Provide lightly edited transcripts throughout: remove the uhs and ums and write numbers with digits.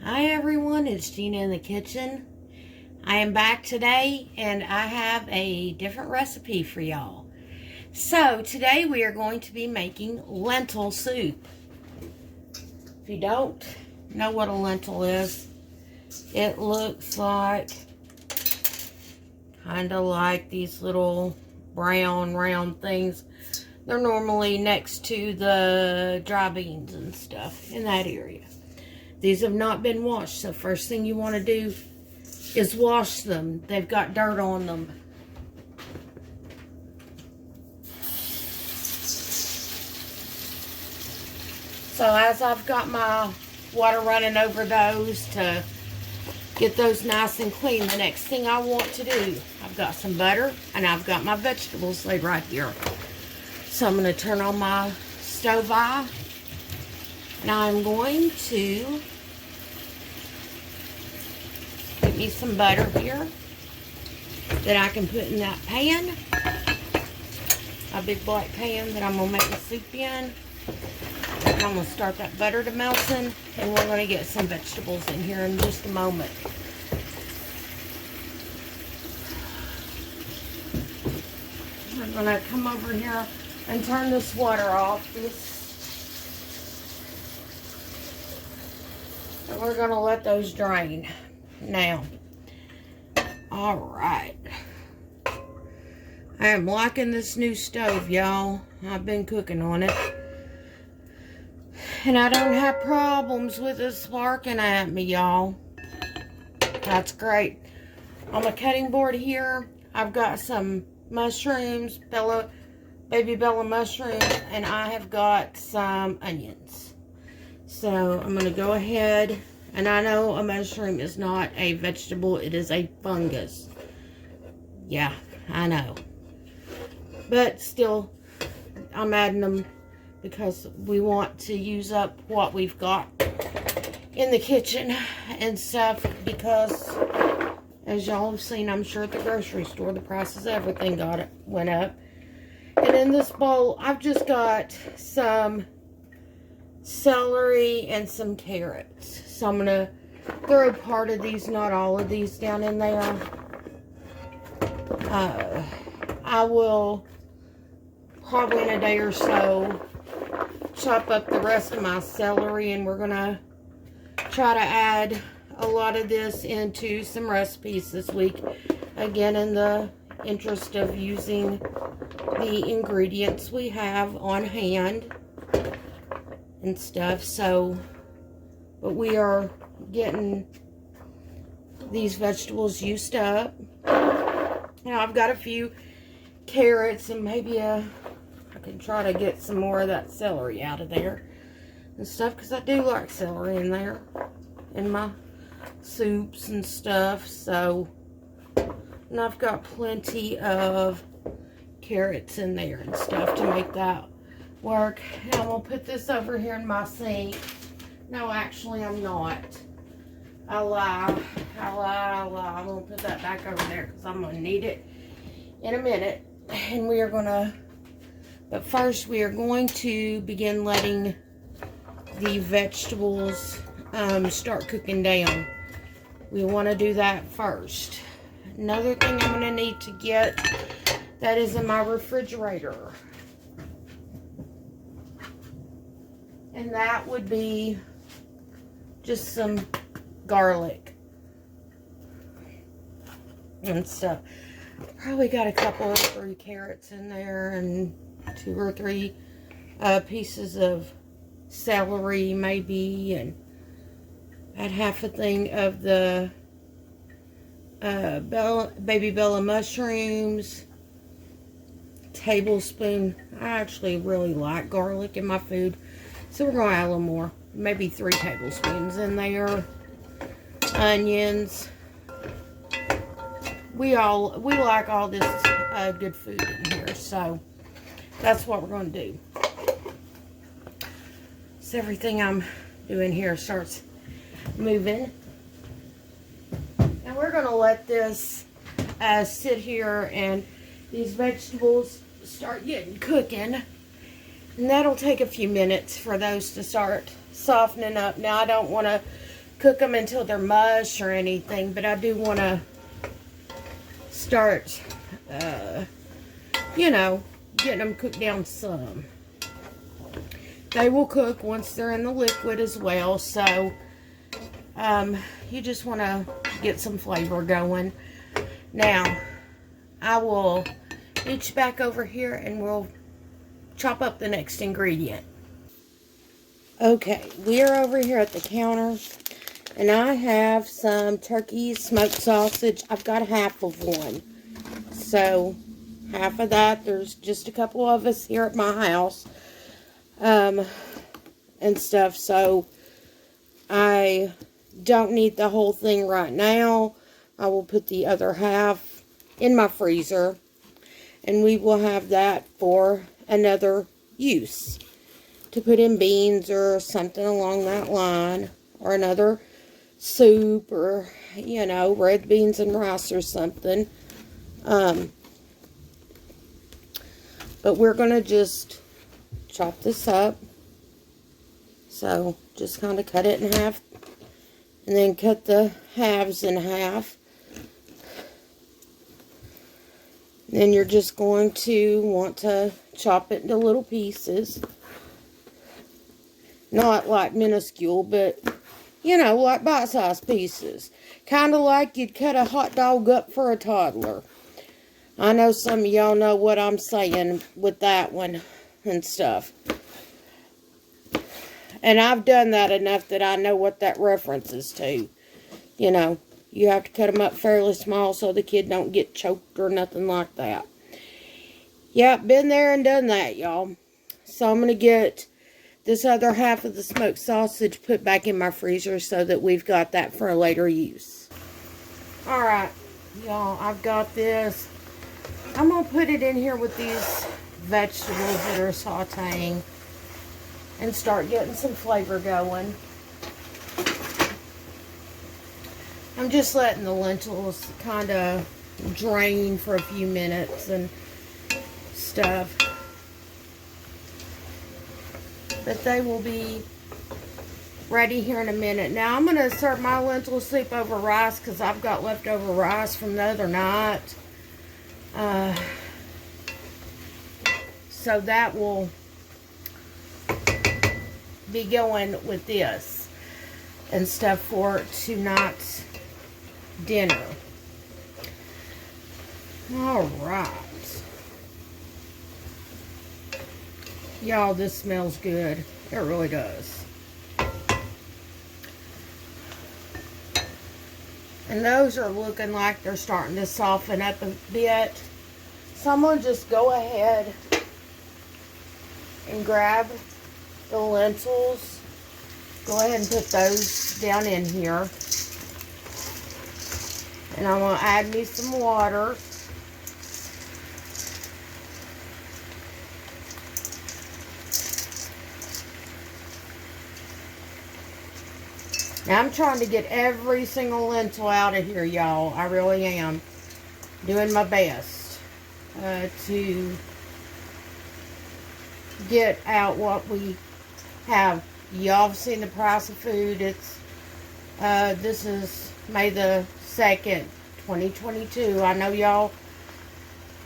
Hi everyone, it's Gina in the kitchen. I am back today and I have a different recipe for y'all. So today we are going to be making lentil soup. If you don't know what a lentil is, it looks like kind of like these little brown round things. They're normally next to the dry beans and stuff in that area. These have not been washed, so first thing you want to do is wash them. They've got dirt on them. So as I've got my water running over those to get those nice and clean, the next thing I want to do, I've got some butter and I've got my vegetables laid right here. So I'm going to turn on my stove eye. Now I'm going to get me some butter here that I can put in that pan. A big black pan that I'm going to make the soup in. And I'm going to start that butter to melting, and we're going to get some vegetables in here in just a moment. I'm going to come over here and turn this water off. And we're going to let those drain now. Alright. I am liking this new stove, y'all. I've been cooking on it. And I don't have problems with it sparking at me, y'all. That's great. On my cutting board here, I've got some mushrooms, baby Bella mushrooms, and I have got some onions. So I'm going to go ahead, and I know a mushroom is not a vegetable, it is a fungus. Yeah, I know. But still, I'm adding them because we want to use up what we've got in the kitchen and stuff, because as y'all have seen, I'm sure at the grocery store, the prices of everything went up. And in this bowl, I've just got some celery and some carrots. So I'm going to throw part of these, not all of these, down in there. I will probably in a day or so chop up the rest of my celery, and we're going to try to add a lot of this into some recipes this week. Again, in the interest of using the ingredients we have on hand and stuff. So, but we are getting these vegetables used up. Now I've got a few carrots and maybe I can try to get some more of that celery out of there and stuff, because I do like celery in there in my soups and stuff. So, and I've got plenty of carrots in there and stuff to make that work. And I'm going to put this over here in my sink. No, actually I'm not. I lie. I'm going to put that back over there because I'm going to need it in a minute. And we are going to, but first we are going to begin letting the vegetables start cooking down. We want to do that first. Another thing I'm going to need to get that is in my refrigerator, and that would be just some garlic and stuff. Probably got a couple or 3 carrots in there and 2 or 3 pieces of celery maybe, and add half a thing of the baby Bella mushrooms, tablespoon. I actually really like garlic in my food, so we're going to add a little more, maybe 3 tablespoons in there. Onions. We like all this good food in here, so that's what we're going to do. So everything I'm doing here starts moving, and we're going to let this sit here and these vegetables start getting cooking, and that'll take a few minutes for those to start softening up. Now I don't want to cook them until they're mush or anything, but I do want to start, you know, getting them cooked down some. They will cook once they're in the liquid as well, so you just want to get some flavor going. Now, I will reach back over here and we'll chop up the next ingredient. Okay, we are over here at the counter, and I have some turkey smoked sausage. I've got half of one, so half of that. There's just a couple of us here at my house, and stuff, so I don't need the whole thing right now. I will put the other half in my freezer, and we will have that for another use, to put in beans or something along that line, or another soup, or, you know, red beans and rice or something. But we're going to just chop this up. So, just kind of cut it in half, and then cut the halves in half. Then you're just going to want to chop it into little pieces. Not like minuscule, but, you know, like bite-sized pieces. Kind of like you'd cut a hot dog up for a toddler. I know some of y'all know what I'm saying with that one and stuff. And I've done that enough that I know what that references to. You know, you have to cut them up fairly small so the kid don't get choked or nothing like that. Yep, been there and done that, y'all. So I'm going to get this other half of the smoked sausage put back in my freezer so that we've got that for a later use. Alright, y'all, I've got this. I'm going to put it in here with these vegetables that are sauteing and start getting some flavor going. I'm just letting the lentils kind of drain for a few minutes and stuff. But they will be ready here in a minute. Now I'm going to serve my lentil soup over rice because I've got leftover rice from the other night. So that will be going with this and stuff for tonight's dinner. Alright. Y'all, this smells good. It really does. And those are looking like they're starting to soften up a bit. So I'm going to just go ahead and grab the lentils. Go ahead and put those down in here. And I'm going to add me some water. Now, I'm trying to get every single lentil out of here, y'all. I really am. Doing my best to get out what we have. Y'all have seen the price of food. It's this is May the 2nd, 2022. I know y'all,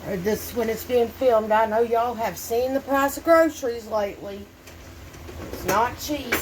or this when it's being filmed, I know y'all have seen the price of groceries lately. It's not cheap.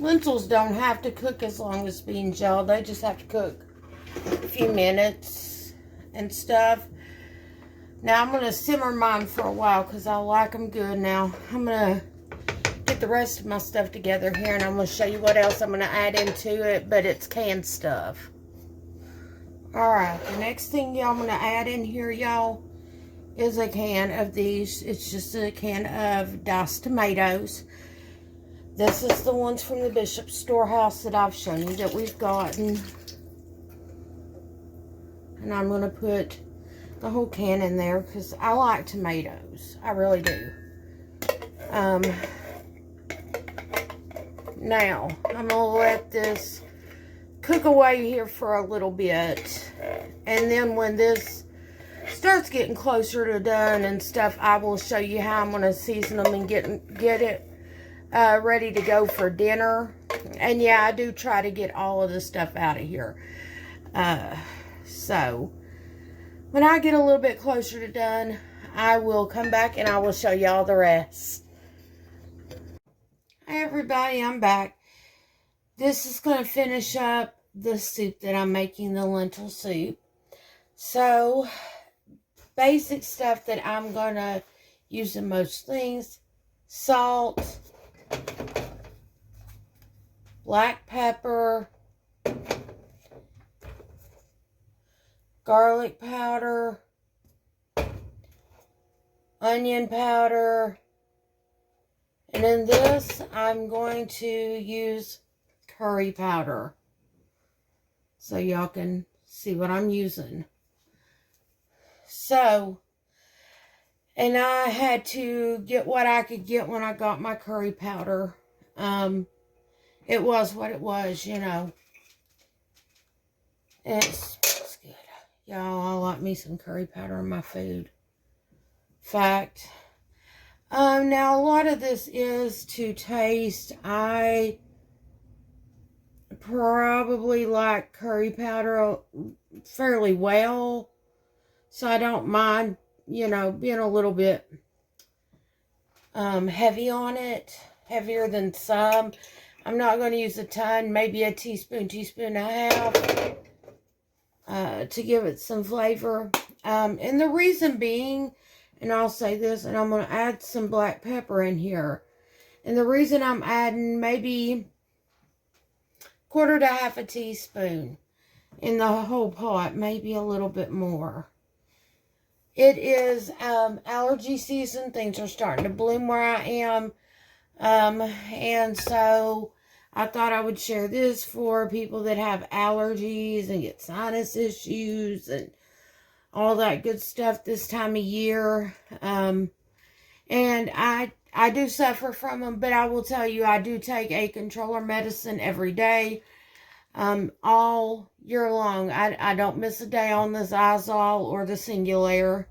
Lentils don't have to cook as long as beans, y'all. They just have to cook a few minutes and stuff. Now, I'm going to simmer mine for a while because I like them good. Now, I'm going to get the rest of my stuff together here, and I'm going to show you what else I'm going to add into it, but it's canned stuff. Alright, the next thing y'all I'm going to add in here, y'all, is a can of these. It's just a can of diced tomatoes. This is the ones from the Bishop's Storehouse that I've shown you that we've gotten. And I'm going to put the whole can in there because I like tomatoes. I really do. Now, I'm going to let this cook away here for a little bit. And then when this starts getting closer to done and stuff, I will show you how I'm going to season them and get it ready to go for dinner. And yeah, I do try to get all of this stuff out of here. So, when I get a little bit closer to done, I will come back and I will show y'all the rest. Hey everybody, I'm back. This is going to finish up the soup that I'm making, the lentil soup. So, basic stuff that I'm going to use in most things. Salt, black pepper, garlic powder, onion powder, and in this I'm going to use curry powder so y'all can see what I'm using. So, and I had to get what I could get when I got my curry powder. It was what it was, you know. It's good. Y'all, I like me some curry powder in my food. Fact. Now, a lot of this is to taste. I probably like curry powder fairly well. So I don't mind, you know, being a little bit heavy on it. Heavier than some. I'm not going to use a ton. Maybe a teaspoon and a half. To give it some flavor. And the reason being, and I'll say this, and I'm going to add some black pepper in here. And the reason I'm adding maybe quarter to half a teaspoon in the whole pot, maybe a little bit more. It is allergy season. Things are starting to bloom where I am. And so I thought I would share this for people that have allergies and get sinus issues and all that good stuff this time of year. And I do suffer from them, but I will tell you, I do take a controller medicine every day, all year long. I don't miss a day on the Zysol or the Singulair.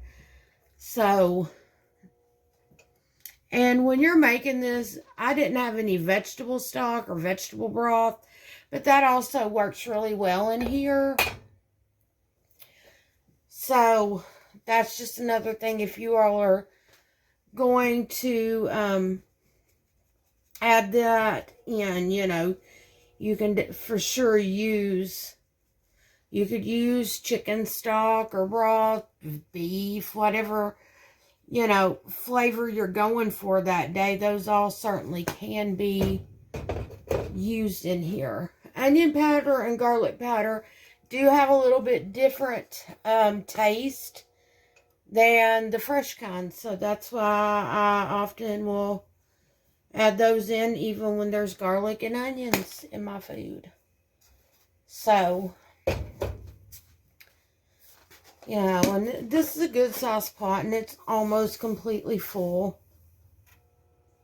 So, and when you're making this, I didn't have any vegetable stock or vegetable broth, but that also works really well in here. So, that's just another thing. If you all are going to add that in, you know, you can for sure use, you could use chicken stock or broth, beef, whatever, you know, flavor you're going for that day. Those all certainly can be used in here. Onion powder and garlic powder do have a little bit different taste than the fresh kind. So that's why I often will add those in even when there's garlic and onions in my food. So, you know, and this is a good size pot and it's almost completely full.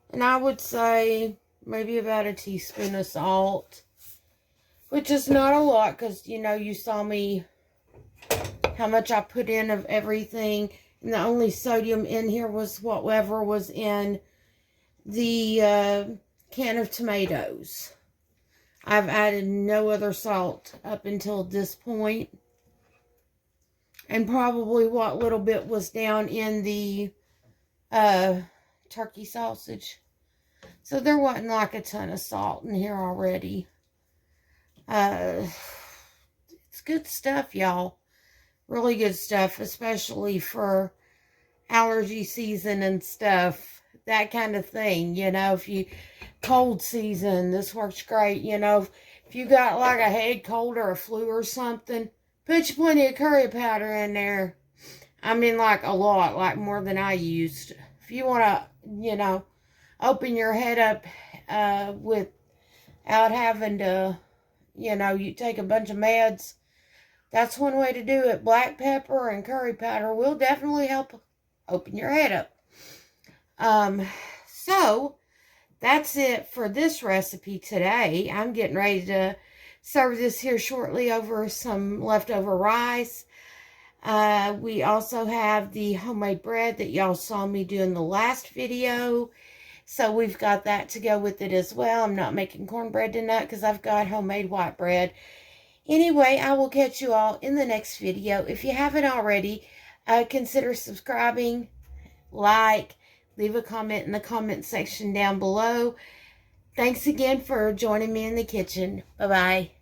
And I would say maybe about a teaspoon of salt, which is not a lot because, you know, you saw me how much I put in of everything. And the only sodium in here was whatever was in the can of tomatoes. I've added no other salt up until this point. And probably what little bit was down in the turkey sausage. So there wasn't like a ton of salt in here already. It's good stuff, y'all. Really good stuff, especially for allergy season and stuff. That kind of thing, you know, if you, cold season, this works great, you know. If you got like a head cold or a flu or something, put you plenty of curry powder in there. I mean, like a lot, like more than I used. If you want to, you know, open your head up without having to, you know, you take a bunch of meds. That's one way to do it. Black pepper and curry powder will definitely help open your head up. So that's it for this recipe today. I'm getting ready to serve this here shortly over some leftover rice. We also have the homemade bread that y'all saw me do in the last video. So we've got that to go with it as well. I'm not making cornbread tonight because I've got homemade white bread. Anyway, I will catch you all in the next video. If you haven't already, consider subscribing, like, leave a comment in the comment section down below. Thanks again for joining me in the kitchen. Bye-bye.